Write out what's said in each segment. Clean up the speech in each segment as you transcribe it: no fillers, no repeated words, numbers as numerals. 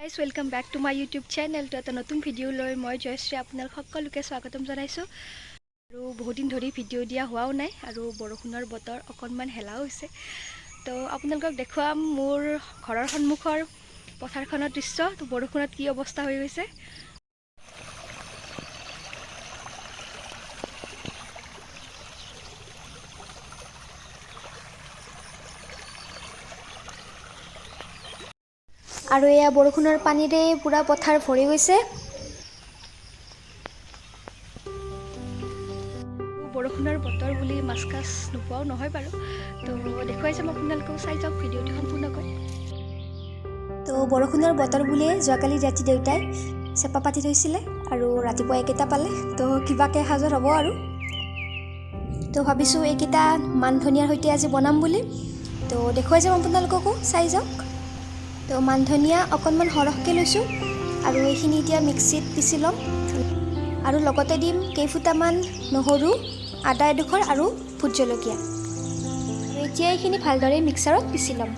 Guys welcome back to my YouTube channel. তো এটা নতুন ভিডিঅ' লৈ মই জয়শ্ৰী আপোনালোক সকলোকে স্বাগতম জনাইছোঁ। আৰু বহুত দিন ধৰি ভিডিঅ' দিয়া হোৱাও নাই আৰু বৰষুণৰ বতৰ অকণমান হেলাও হৈছে। তো আপোনালোকক দেখুৱাম মোৰ ঘৰৰ সন্মুখৰ পথাৰখনৰ দৃশ্য। তো বৰষুণত কি অৱস্থা হৈ গৈছে। আৰু এয়া বৰষুণৰ পানীৰে পুৰা পথাৰ ভৰি গৈছে। বৰষুণৰ বতৰ বুলি মাছ কাছ নোপোৱাও নহয় বাৰু। তো দেখুৱাই যাম আপোনালোকেও চাই যাওক ভিডিঅ'টো সম্পূৰ্ণকৈ। তো বৰষুণৰ বতৰ বুলিয়ে যোৱাকালি ৰাতি দেউতাই চেপা পাতি থৈছিলে আৰু ৰাতিপুৱা এইকেইটা পালে। তো কিবাকৈ সাজত হ'ব আৰু। তো ভাবিছোঁ এইকেইটা মান ধনিয়াৰ সৈতে আজি বনাম বুলি। তো দেখুৱাই যাম আপোনালোককো চাই যাওক। তো মান ধনিয়া অকণমান সৰহকৈ লৈছোঁ আৰু এইখিনি এতিয়া মিক্সিত পিচি ল'ম। আৰু লগতে দিম কেইফুটামান নহৰু, আদা এডোখৰ আৰু ভোট জলকীয়া। আৰু এতিয়া এইখিনি ভালদৰে মিক্সাৰত পিচি ল'ম।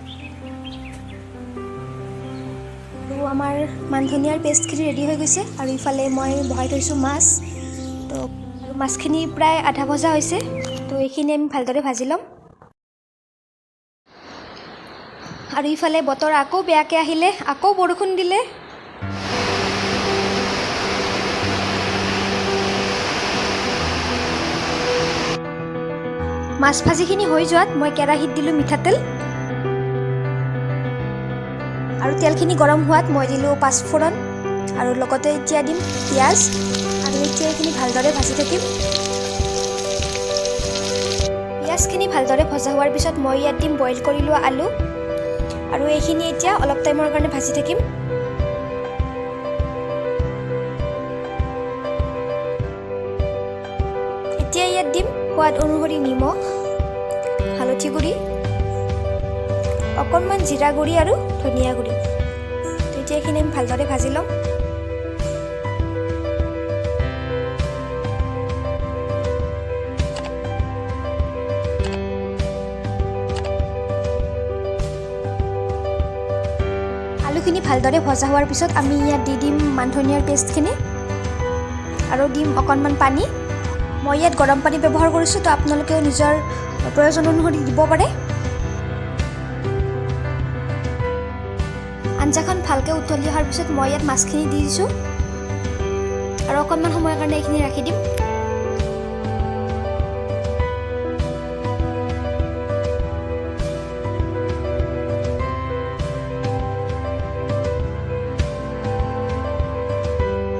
আৰু আমাৰ মান ধনিয়াৰ পেষ্টখিনি ৰেডি হৈ গৈছে। আৰু ইফালে মই বহাই থৈছোঁ মাছ। তো আৰু মাছখিনি প্ৰায় আধা ভজা হৈছে। তো এইখিনি আমি ভালদৰে ভাজি ল'ম। আৰু ইফালে বতৰ আকৌ বেয়াকৈ আহিলে, আকৌ বৰষুণ দিলে। মাছ ভাজিখিনি হৈ যোৱাত মই কেৰাহীত দিলোঁ মিঠাতেল। আৰু তেলখিনি গৰম হোৱাত মই দিলোঁ পাঁচফোৰণ আৰু লগতে এতিয়া দিম পিঁয়াজ। আৰু এতিয়া এইখিনি ভালদৰে ভাজি থাকিম। পিঁয়াজখিনি ভালদৰে ভজা হোৱাৰ পিছত মই ইয়াত দিম বইল কৰি লোৱা আলু। আৰু এইখিনি এতিয়া অলপ টাইমৰ কাৰণে ভাজি থাকিম। এতিয়া ইয়াত দিম সোৱাদ অনুসৰি নিমখ, হালধি গুড়ি, অকণমান জিৰা গুড়ি আৰু ধনিয়া গুড়ি। তো এতিয়া এইখিনি আমি ভালদৰে ভাজি ল'ম। আলুখিনি ভালদৰে ভজা হোৱাৰ পিছত আমি ইয়াত দি দিম মান ধনিয়াৰ পেষ্টখিনি আৰু দিম অকণমান পানী। মই ইয়াত গৰম পানী ব্যৱহাৰ কৰিছোঁ। তো আপোনালোকেও নিজৰ প্ৰয়োজন অনুসৰি দিব পাৰে। আঞ্জাখন ভালকৈ উতলি অহাৰ পিছত মই ইয়াত মাছখিনি দি দিছোঁ আৰু অকণমান সময়ৰ কাৰণে এইখিনি ৰাখি দিম।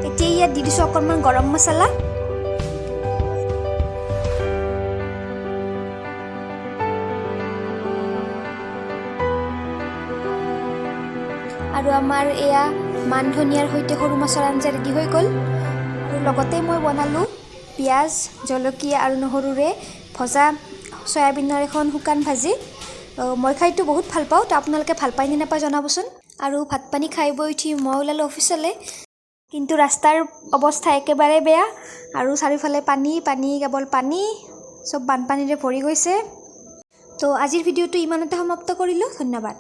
এতিয়া ইয়াত দি দিছোঁ অকণমান গৰম মছলা। আৰু আমাৰ এয়া মান ধনিয়াৰ সৈতে সৰু মাছৰ আঞ্জা ৰেডি হৈ গ'ল। আৰু লগতে মই বনালোঁ পিঁয়াজ, জলকীয়া আৰু নহৰুৰে ভজা চয়াবিনৰ এখন শুকান ভাজি। মই খাইতো বহুত ভাল পাওঁ। তো আপোনালোকে ভাল পায় নে নাপায় জনাবচোন। আৰু ভাত পানী খাই বৈ উঠি মই ওলালোঁ অফিচলৈ। কিন্তু ৰাস্তাৰ অৱস্থা একেবাৰে বেয়া আৰু চাৰিওফালে পানী পানী, কেৱল পানী, চব বানপানীৰে ভৰি গৈছে। তো আজিৰ ভিডিঅ'টো ইমানতে সমাপ্ত কৰিলোঁ। ধন্যবাদ।